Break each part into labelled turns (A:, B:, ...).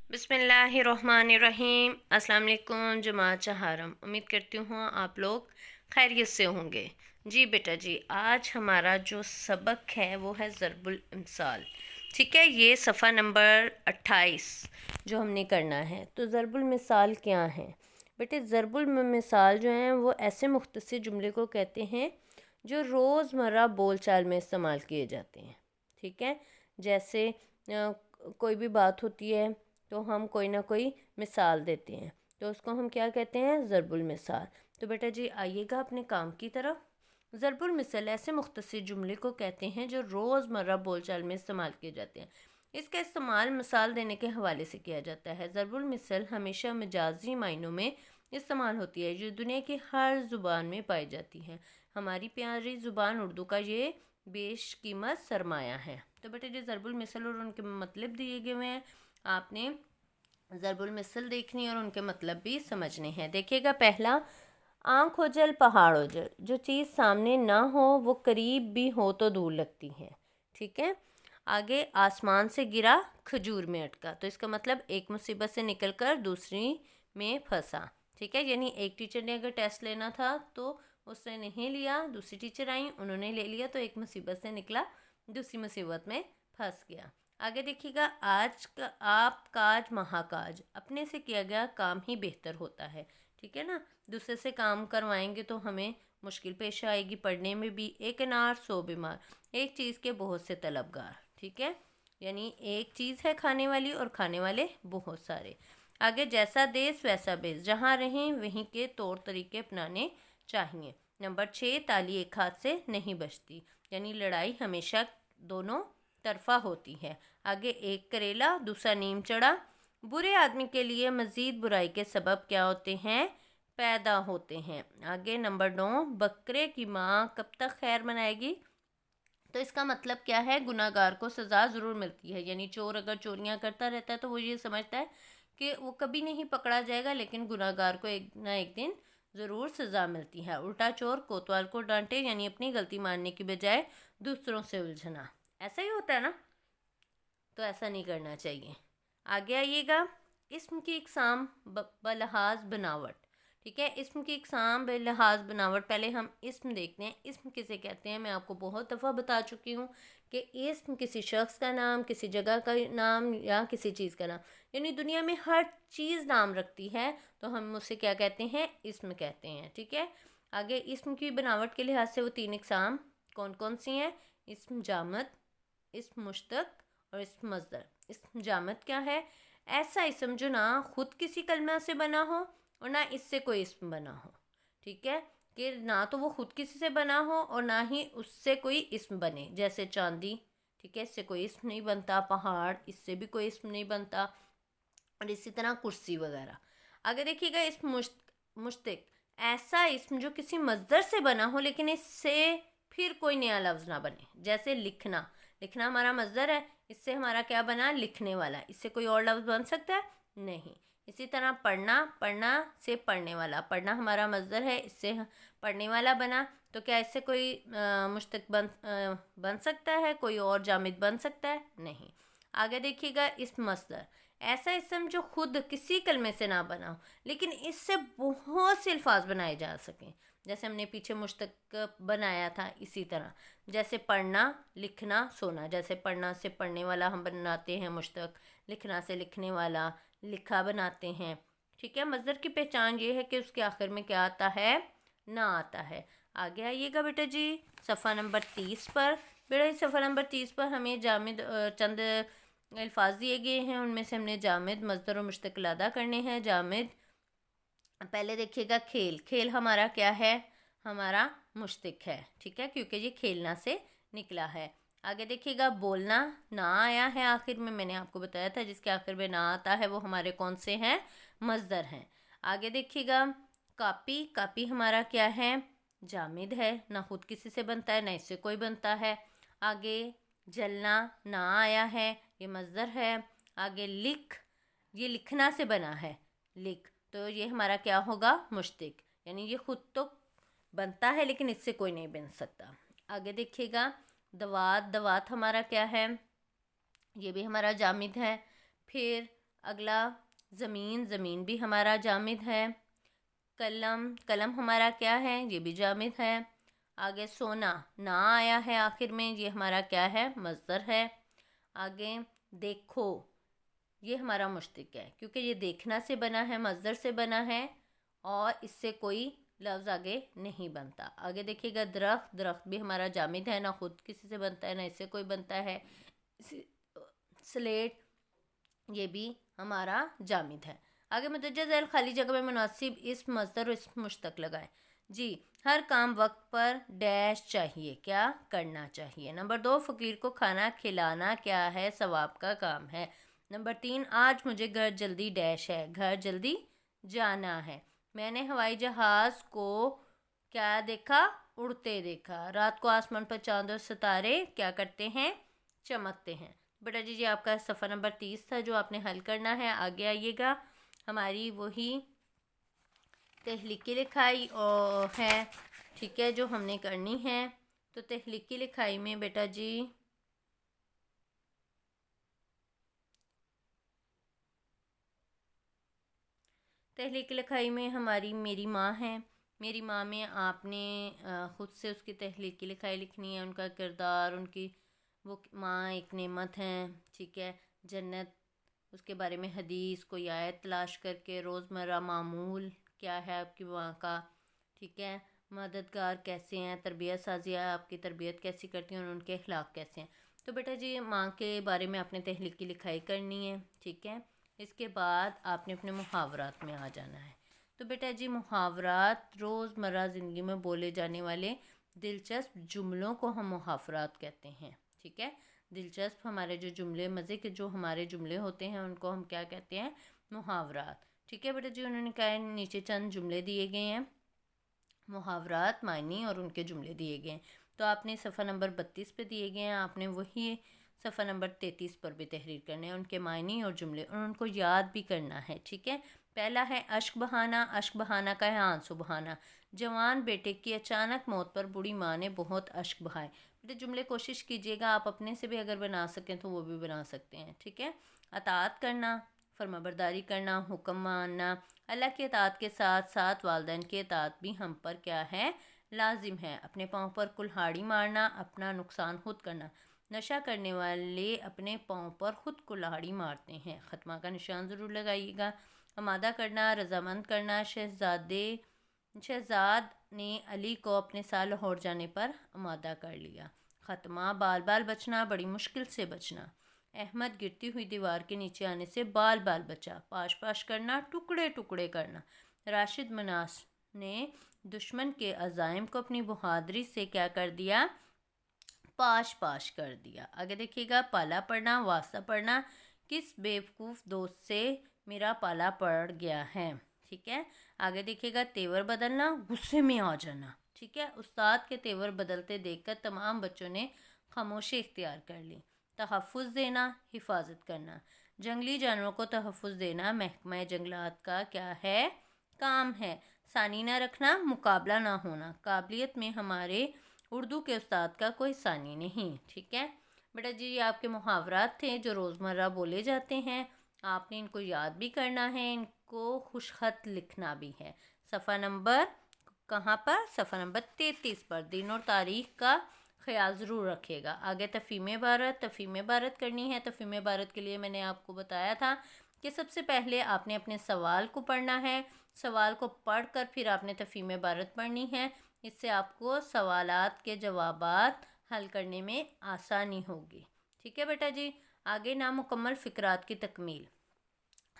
A: बिस्मिल्लाहिर्रहमानिर्रहीम। अस्सलाम वालेकुम जमात चहारम। उम्मीद करती हूँ आप लोग खैरियत से होंगे। जी बेटा जी, आज हमारा जो सबक है वो है ज़रबुल इमसाल। ठीक है, ये सफ़ा नंबर 28 जो हमने करना है। तो ज़रबुल मिसाल क्या है बेटे? ज़रबुल मिसाल जो हैं वो ऐसे मुख्तसर जुमले को कहते हैं जो रोज़मर्रा बोल चाल में इस्तेमाल किए जाते हैं। ठीक है, जैसे कोई भी बात होती है तो हम कोई ना कोई मिसाल देते हैं, तो उसको हम क्या कहते हैं? ज़रबुल मिसाल। तो बेटा जी आइएगा अपने काम की तरफ। ज़रबुल मिसाल ऐसे मुख्तसर जुमले को कहते हैं जो रोज़मर्रा बोलचाल में इस्तेमाल किए जाते हैं। इसका इस्तेमाल मिसाल देने के हवाले से किया जाता है। ज़रबुल मिसाल हमेशा मजाजी मायनों में इस्तेमाल होती है जो दुनिया की हर ज़ुबान में पाई जाती है। हमारी प्यारी ज़ुबान उर्दू का ये बेशकीमत सरमाया है। तो बेटे जी ज़रबुल मिसाल और उनके मतलब दिए गए हैं, आपने ज़रबुल मिसल देखनी और उनके मतलब भी समझने हैं। देखिएगा, पहला, आँख ओझल पहाड़ ओझल। जो चीज़ सामने ना हो वो करीब भी हो तो दूर लगती है। ठीक है, आगे, आसमान से गिरा खजूर में अटका। तो इसका मतलब एक मुसीबत से निकलकर दूसरी में फंसा। ठीक है, यानी एक टीचर ने अगर टेस्ट लेना था तो उसने नहीं लिया, दूसरी टीचर आई उन्होंने ले लिया, तो एक मुसीबत से निकला दूसरी मुसीबत में फंस गया। आगे देखिएगा, आज का आप काज महाकाज। अपने से किया गया काम ही बेहतर होता है। ठीक है ना, दूसरे से काम करवाएंगे तो हमें मुश्किल पेश आएगी। पढ़ने में भी एक अनार सौ बीमार, एक चीज़ के बहुत से तलबगार। ठीक है, यानी एक चीज़ है खाने वाली और खाने वाले बहुत सारे। आगे, जैसा देश वैसा बेस, जहाँ रहें वहीं के तौर तरीके अपनाने चाहिए। नंबर 6, ताली एक हाथ से नहीं बजती, यानी लड़ाई हमेशा दोनों तरफा होती है। आगे, एक करेला दूसरा नीम चढ़ा। बुरे आदमी के लिए मज़ीद बुराई के सबब क्या होते हैं? पैदा होते हैं। आगे नंबर 9, बकरे की माँ कब तक खैर मनाएगी? तो इसका मतलब क्या है? गुनाहगार को सज़ा ज़रूर मिलती है। यानी चोर अगर चोरियां करता रहता है तो वो ये समझता है कि वो कभी नहीं पकड़ा जाएगा, लेकिन गुनाहगार को एक ना एक दिन ज़रूर सज़ा मिलती है। उल्टा चोर कोतवाल को डांटे, यानी अपनी गलती मानने की बजाय दूसरों से उलझना। ऐसा ही होता है ना, तो ऐसा नहीं करना चाहिए। आगे आइएगा, इस्म की इकसाम बलहाज बनावट। ठीक है, इस्म की इकसाम बलहाज बनावट। पहले हम इस्म देखते हैं। इस्म किसे कहते हैं? मैं आपको बहुत दफ़ा बता चुकी हूँ कि इस्म किसी शख्स का नाम, किसी जगह का नाम या किसी चीज़ का नाम, यानी दुनिया में हर चीज़ नाम रखती है तो हम उसे क्या कहते हैं? इस्म कहते हैं। ठीक है, आगे, इस्म की बनावट के लिहाज से वो 3 इकसाम कौन कौन सी हैं? इस्म जामद, इस्म मुश्तक और इस्म मज़दर। इस्म जामद क्या है? ऐसा इस्म जो ना खुद किसी कलमा से बना हो और ना इससे कोई इस्म बना हो। ठीक है, कि ना तो वो खुद किसी से बना हो और ना ही उससे कोई इस्म बने। जैसे चांदी, ठीक है, इससे कोई इस्म नहीं बनता। पहाड़, इससे भी कोई इस्म नहीं बनता। और इसी तरह कुर्सी वगैरह। आगे देखिएगा, इस्म मुश्तक, ऐसा इस्म जो किसी मज़दर से बना हो लेकिन इससे फिर कोई नया लफ्ज़ ना बने। जैसे लिखना, लिखना हमारा मज़दर है, इससे हमारा क्या बना? लिखने वाला। इससे कोई और लफ्ज़ बन सकता है? नहीं। इसी तरह पढ़ना, पढ़ना से पढ़ने वाला, पढ़ना हमारा मज़दर है, इससे पढ़ने वाला बना, तो क्या इससे कोई मुश्तक बन सकता है? कोई और जामिद बन सकता है? नहीं। आगे देखिएगा, इस्म मज़दर, ऐसा इस्म जो खुद किसी कलमे से ना बना हो लेकिन इससे बहुत से अल्फाज बनाए जा सकें। जैसे हमने पीछे मुश्तक बनाया था, इसी तरह जैसे पढ़ना, लिखना, सोना। जैसे पढ़ना से पढ़ने वाला हम बनाते हैं मुश्तक, लिखना से लिखने वाला लिखा बनाते हैं। ठीक है, मज़दर की पहचान ये है कि उसके आखिर में क्या आता है? ना आता है। आगे आइएगा बेटा जी, सफ़ा नंबर 30 पर। बेटा जी सफ़ा नंबर 30 पर हमें जामिद चंद अल्फाज दिए गए हैं, उनमें से हमने जामिद, मज़दर और मुश्तक अदा करने हैं। जामिद, पहले देखिएगा, खेल। खेल हमारा क्या है? हमारा मुश्तक है। ठीक है, क्योंकि ये खेलना से निकला है। आगे देखिएगा, बोलना, ना आया है आखिर में, मैंने आपको बताया था जिसके आखिर में ना आता है वो हमारे कौन से हैं? मज़दर हैं। आगे देखिएगा, कापी, कापी हमारा क्या है? जामिद है, ना खुद किसी से बनता है ना इससे कोई बनता है। आगे, जलना, ना आया है, ये मज़दर है। आगे, लिख, ये लिखना से बना है, लिख, तो ये हमारा क्या होगा? मुश्तक, यानी ये खुद तो बनता है लेकिन इससे कोई नहीं बन सकता। आगे देखिएगा, दवात, दवात हमारा क्या है? ये भी हमारा जामिद है। फिर اگلا زمین، زمین بھی ہمارا جامد ہے. قلم، قلم ہمارا کیا ہے؟ یہ بھی جامد ہے. آگے سونا، نا آیا ہے آخر میں، یہ ہمارا کیا ہے؟ مصدر ہے. آگے دیکھو، یہ ہمارا مشتق ہے کیونکہ یہ دیکھنا سے بنا ہے، مصدر سے بنا ہے اور اس سے کوئی لفظ آگے نہیں بنتا. آگے دیکھیے گا درخت، درخت بھی ہمارا جامد ہے، نہ خود کسی سے بنتا ہے نہ اس سے کوئی بنتا ہے. سلیٹ، یہ بھی ہمارا جامد ہے. آگے مدرجہ ذیل خالی جگہ میں مناسب اسم، مصدر اور اسم مشتق لگائیں. جی، ہر کام وقت پر ڈیش چاہیے، کیا کرنا چاہیے. نمبر 2، فقیر کو کھانا کھلانا کیا ہے؟ ثواب کا کام ہے. نمبر 3، آج مجھے گھر جلدی ڈیش ہے، گھر جلدی جانا ہے. میں نے ہوائی جہاز کو کیا دیکھا؟ اڑتے دیکھا. رات کو آسمان پر چاند اور ستارے کیا کرتے ہیں؟ چمکتے ہیں. بیٹا جی آپ کا صفحہ نمبر 30 تھا جو آپ نے حل کرنا ہے. آگے آئیے گا، ہماری وہی تخلیقی لکھائی ہے، ٹھیک ہے، جو ہم نے کرنی ہے. تو تخلیقی لکھائی میں بیٹا جی تخلیقی لکھائی میں ہماری میری ماں ہے. میری ماں میں آپ نے خود سے اس کی تخلیقی لکھائی لکھنی ہے. ان کا کردار، ان کی وہ ماں ایک نعمت ہیں، ٹھیک ہے. جنت، اس کے بارے میں حدیث کوئی آیت تلاش کر کے، روزمرہ معمول کیا ہے آپ کی ماں کا، ٹھیک ہے. مددگار کیسے ہیں، تربیت سازی آپ کی تربیت کیسی کرتی ہیں اور ان کے اخلاق کیسے ہیں. تو بیٹا جی ماں کے بارے میں آپ نے تخلیقی لکھائی کرنی ہے، ٹھیک ہے. اس کے بعد آپ نے اپنے محاورات میں آ جانا ہے. تو بیٹا جی محاورات روزمرہ زندگی میں بولے جانے والے دلچسپ جملوں کو ہم محاورات کہتے ہیں، ٹھیک ہے. دلچسپ ہمارے جو جملے، مزے کے جو ہمارے جملے ہوتے ہیں ان کو ہم کیا کہتے ہیں؟ محاورات. ٹھیک ہے بیٹا جی، انہوں نے کہا ہے نیچے چند جملے دیے گئے ہیں، محاورات، معنی اور ان کے جملے دیے گئے ہیں. تو آپ نے صفحہ نمبر 32 پہ دیے گئے ہیں، آپ نے وہی صفحہ نمبر 33 پر بھی تحریر کرنے ہیں، ان کے معنی اور جملے، اور ان کو یاد بھی کرنا ہے، ٹھیک ہے. پہلا ہے اشک بہانا. اشک بہانا کا ہے آنسو بہانا. جوان بیٹے کی اچانک موت پر بوڑھی ماں نے بہت اشک بہائے. بیٹے جملے کوشش کیجیے گا آپ اپنے سے بھی اگر بنا سکیں تو وہ بھی بنا سکتے ہیں، ٹھیک ہے. اطاعت کرنا، فرما برداری کرنا، حکم ماننا. اللہ کی اطاعت کے ساتھ ساتھ والدین کی اطاعت بھی ہم پر کیا ہے؟ لازم ہے. اپنے پاؤں پر کلہاڑی مارنا، اپنا نقصان خود کرنا. نشہ کرنے والے اپنے پاؤں پر خود کلہاڑی مارتے ہیں. ختمہ کا نشان ضرور لگائیے گا. آمادہ کرنا، رضامند کرنا. شہزاد نے علی کو اپنے ساتھ لاہور جانے پر آمادہ کر لیا. ختمہ، بال بال بچنا، بڑی مشکل سے بچنا. احمد گرتی ہوئی دیوار کے نیچے آنے سے بال بال بچا. پاش پاش کرنا، ٹکڑے ٹکڑے کرنا. راشد مناس نے دشمن کے عزائم کو اپنی بہادری سے کیا کر دیا؟ پاش پاش کر دیا. آگے دیکھیے گا، پالا پڑنا، واسطہ پڑنا. کس بیوقوف دوست سے میرا پالا پڑ گیا ہے، ٹھیک ہے. آگے دیکھیے گا، تیور بدلنا، غصے میں آ جانا، ٹھیک ہے. استاد کے تیور بدلتے دیکھ کر تمام بچوں نے خاموشی اختیار کر لی. تحفظ دینا، حفاظت کرنا. جنگلی جانوروں کو تحفظ دینا محکمہ جنگلات کا کیا ہے؟ کام ہے. ثانی نہ رکھنا، مقابلہ نہ ہونا. قابلیت میں ہمارے اردو کے استاد کا کوئی ثانی نہیں، ٹھیک ہے. بیٹا جی یہ آپ کے محاورات تھے جو روزمرہ بولے جاتے ہیں. آپ نے ان کو یاد بھی کرنا ہے، ان کو خوش خط لکھنا بھی ہے. صفحہ نمبر کہاں پر؟ صفحہ نمبر 33 پر. دن اور تاریخ کا خیال ضرور رکھیے گا. آگے تفہیم عبارت. تفہیم عبارت کرنی ہے. تفہیم عبارت کے لیے میں نے آپ کو بتایا تھا کہ سب سے پہلے آپ نے اپنے سوال کو پڑھنا ہے. سوال کو پڑھ کر پھر آپ نے تفہیم عبارت پڑھنی ہے. اس سے آپ کو سوالات کے جوابات حل کرنے میں آسانی ہوگی، ٹھیک ہے بیٹا جی. آگے نامکمل فقرات کی تکمیل.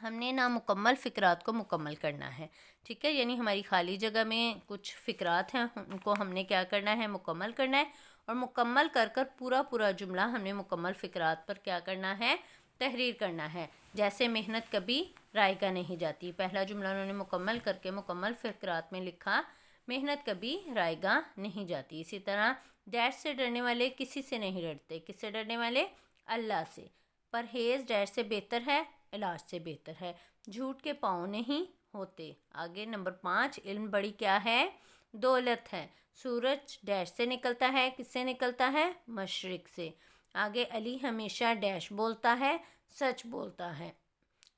A: ہم نے نامکمل فقرات کو مکمل کرنا ہے، ٹھیک ہے. یعنی ہماری خالی جگہ میں کچھ فقرات ہیں، ان کو ہم نے کیا کرنا ہے؟ مکمل کرنا ہے. اور مکمل کر کر پورا پورا جملہ ہم نے مکمل فقرات پر کیا کرنا ہے؟ تحریر کرنا ہے. جیسے محنت کبھی رائگاں نہیں جاتی، پہلا جملہ انہوں نے مکمل کر کے مکمل فقرات میں لکھا، محنت کبھی رائگاں نہیں جاتی. اسی طرح ڈیش سے ڈرنے والے کسی سے نہیں ڈرتے. کس سے ڈرنے والے؟ اللہ سے. پرہیز ڈیش سے بہتر ہے، علاج سے بہتر ہے. جھوٹ کے پاؤں نہیں ہوتے. آگے نمبر 5، علم بڑی کیا ہے؟ دولت ہے. سورج ڈیش سے نکلتا ہے، کس سے نکلتا ہے؟ مشرق سے. آگے علی ہمیشہ ڈیش بولتا ہے، سچ بولتا ہے.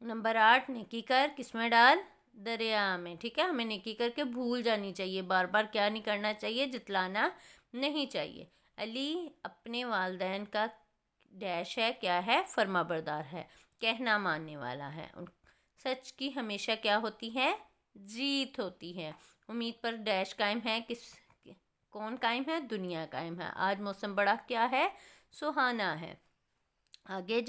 A: नंबर 8, नेकी कर किस में डाल, दरिया में। ठीक है, हमें नेकी करके भूल जानी चाहिए, बार बार क्या नहीं करना चाहिए, जितलाना नहीं चाहिए। अली अपने वालिदैन का डैश है, क्या है, फर्माबरदार है, कहना मानने वाला है। सच की हमेशा क्या होती है, जीत होती है। उम्मीद पर डैश कायम है, कौन कायम है, दुनिया कायम है। आज मौसम बड़ा क्या है, सुहाना है। आगे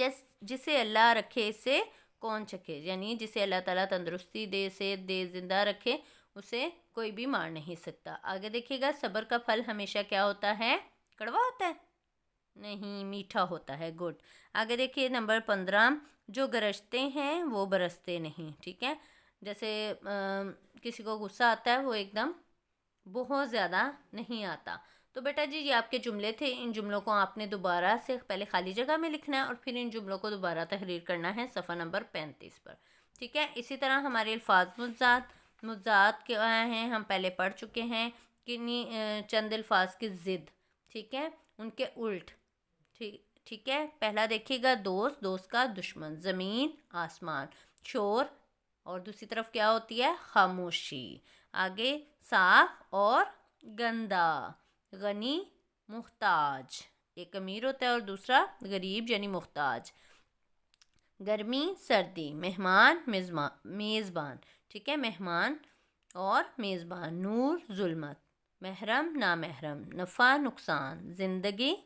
A: जिसे अल्लाह रखे से कौन चखे, यानी जिसे अल्लाह ताला तंदुरुस्ती दे, सेहत दे, ज़िंदा रखे, उसे कोई भी मार नहीं सकता। आगे देखिएगा, सब्र का फल हमेशा क्या होता है, कड़वा होता है, नहीं, मीठा होता है। गुड। आगे देखिए नंबर 15, जो गरजते हैं वो बरसते नहीं। ठीक है, जैसे किसी को गुस्सा आता है, वो एकदम बहुत ज़्यादा नहीं आता। तो बेटा जी ये आपके जुमले थे, इन जुमलों को आपने दोबारा से पहले खाली जगह में लिखना है और फिर इन जुमलों को दोबारा तहरीर करना है सफ़ा नंबर 35 पर। ठीक है, इसी तरह हमारे अल्फाज मुज़ात क्या हैं, हम पहले पढ़ चुके हैं। किन्हीं चंद अल्फाज की ज़िद, ठीक है, उनके उल्ट। ठीक है, पहला देखिएगा, दोस्त, दोस्त का दुश्मन, ज़मीन, आसमान, शोर, और दूसरी तरफ क्या होती है, खामोशी। आगे साफ और गंदा, गनी, मुहताज, एक अमीर होता है और दूसरा गरीब यानी मुहताज। गर्मी, सर्दी, मेहमान, मेज़बान। ठीक है, मेहमान और मेज़बान। नूर, जुल्मत, महरम, नामहरम, नफ़ा, नुकसान, ज़िंदगी,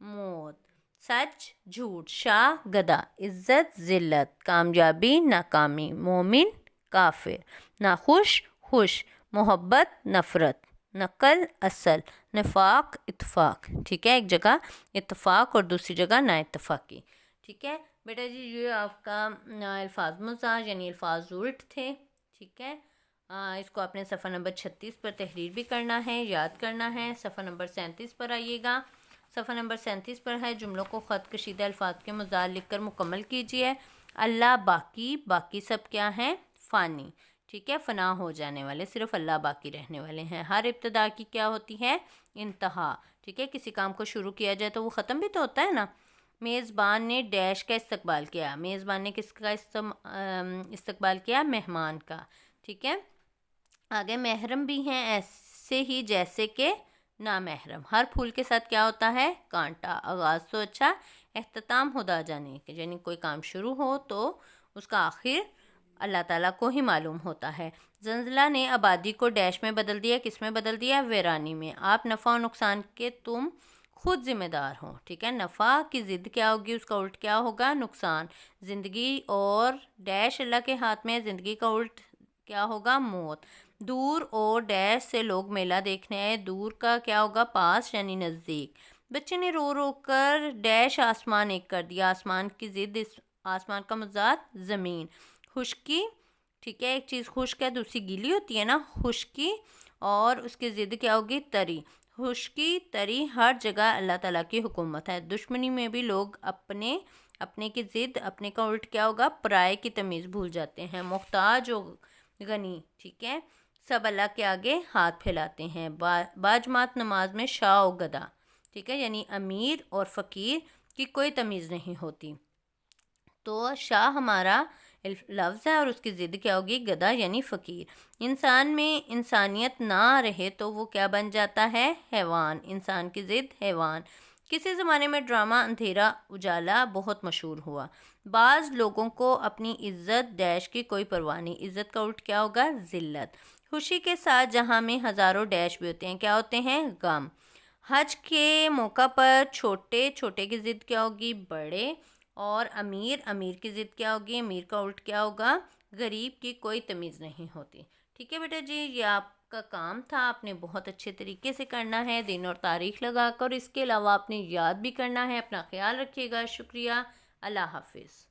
A: मौत, सच, झूठ, शाह, गधा, इज़्ज़त, ज़िल्लत, कामयाबी, नाकामी, मोमिन, काफिर, नाखुश, खुश, मोहब्बत, नफ़रत, नकल, असल, निफाक, इत्फाक। ठीक है, एक जगह इत्फाक और दूसरी जगह ना इत्फाकी। ठीक है बेटा जी, ये आपका अल्फाज मुज़ाज यानी अल्फाज उल्ट थे। ठीक है, इसको आपने सफ़ा नंबर 36 पर तहरीर भी करना है, याद करना है। सफ़ा नंबर 37 पर आइएगा। सफ़ा नंबर 37 पर है, जुमलों को ख़त कशीदा अल्फाज के मुज़ाद लिख कर मुकम्मल कीजिए। अल्लाह बाकी, बाकी सब क्या हैं, फ़ानी। ठीक है, फ़ना हो जाने वाले, सिर्फ अल्लाह बाकी रहने वाले हैं। हर इब्तदा की क्या होती है, इंतहा। ठीक है, किसी काम को शुरू किया जाए तो वो ख़त्म भी तो होता है ना। मेज़बान ने डैश का इस्तकबाल किया, मेज़बान ने किसका इस्तकबाल किया, मेहमान का। ठीक है, आगे महरम भी हैं, ऐसे ही जैसे कि नामहरम। हर फूल के साथ क्या होता है, कांटा। आगाज़ तो अच्छा, एख्तिताम खुदा जाने के, यानी कोई काम शुरू हो तो उसका आखिर अल्लाह ताला को ही मालूम होता है। ज़ल्ज़ला ने आबादी को डैश में बदल दिया, किस में बदल दिया, वीरानी में। आप नफ़ा और नुकसान के तुम खुद ज़िम्मेदार हो। ठीक है, नफ़ा की ज़िद क्या होगी, उसका उल्ट क्या होगा, नुकसान। ज़िंदगी और डैश अल्लाह के हाथ में, ज़िंदगी का उल्ट क्या होगा, मौत। दूर और डैश से लोग मेला देखने आए, दूर का क्या होगा, पास यानी नज़दीक। बच्चे ने रो रो कर डैश आसमान एक कर दिया, आसमान की ज़िद, इस आसमान का मज़ाद ज़मीन। खुश्की, ठीक है, एक चीज़ खुश्क है, दूसरी गीली होती है ना, खुश्की, और उसकी ज़िद क्या होगी, तरी। खुश्की, तरी, हर जगह अल्लाह ताला की हुकूमत है। दुश्मनी में भी लोग अपने अपने की ज़िद, अपने का उल्ट क्या होगा, पराये की तमीज़ भूल जाते हैं। मुहताज और गनी, ठीक है, सब अल्लाह के आगे हाथ फैलाते हैं। बाजमात नमाज में शाह और गदा, ठीक है, यानी अमीर और फ़कीर की कोई तमीज़ नहीं होती। तो शाह हमारा लफ्ज़ है और उसकी ज़िद क्या होगी, गदा यानी फ़कीर। इंसान में इंसानियत ना रहे तो वो क्या बन जाता है, हैवान। इंसान की ज़िद हैवान। किसी ज़माने में ड्रामा अंधेरा उजाला बहुत मशहूर हुआ। बाज़ लोगों को अपनी इज़्ज़त डैश की कोई परवाह नहीं, इज़्ज़त का उल्ट क्या होगा, ज़िल्लत। खुशी के साथ जहाँ में हज़ारों डैश भी होते हैं, क्या होते हैं, गम। हज के मौका पर छोटे छोटे की ज़िद क्या होगी, बड़े। और अमीर, अमीर की ज़िद क्या होगी, अमीर का उल्ट क्या होगा, गरीब की कोई तमीज़ नहीं होती। ठीक है बेटा जी, ये आपका काम था, आपने बहुत अच्छे तरीके से करना है, दिन और तारीख लगाकर। इसके अलावा आपने याद भी करना है। अपना ख्याल रखिएगा, शुक्रिया, अल्लाह हाफिज़।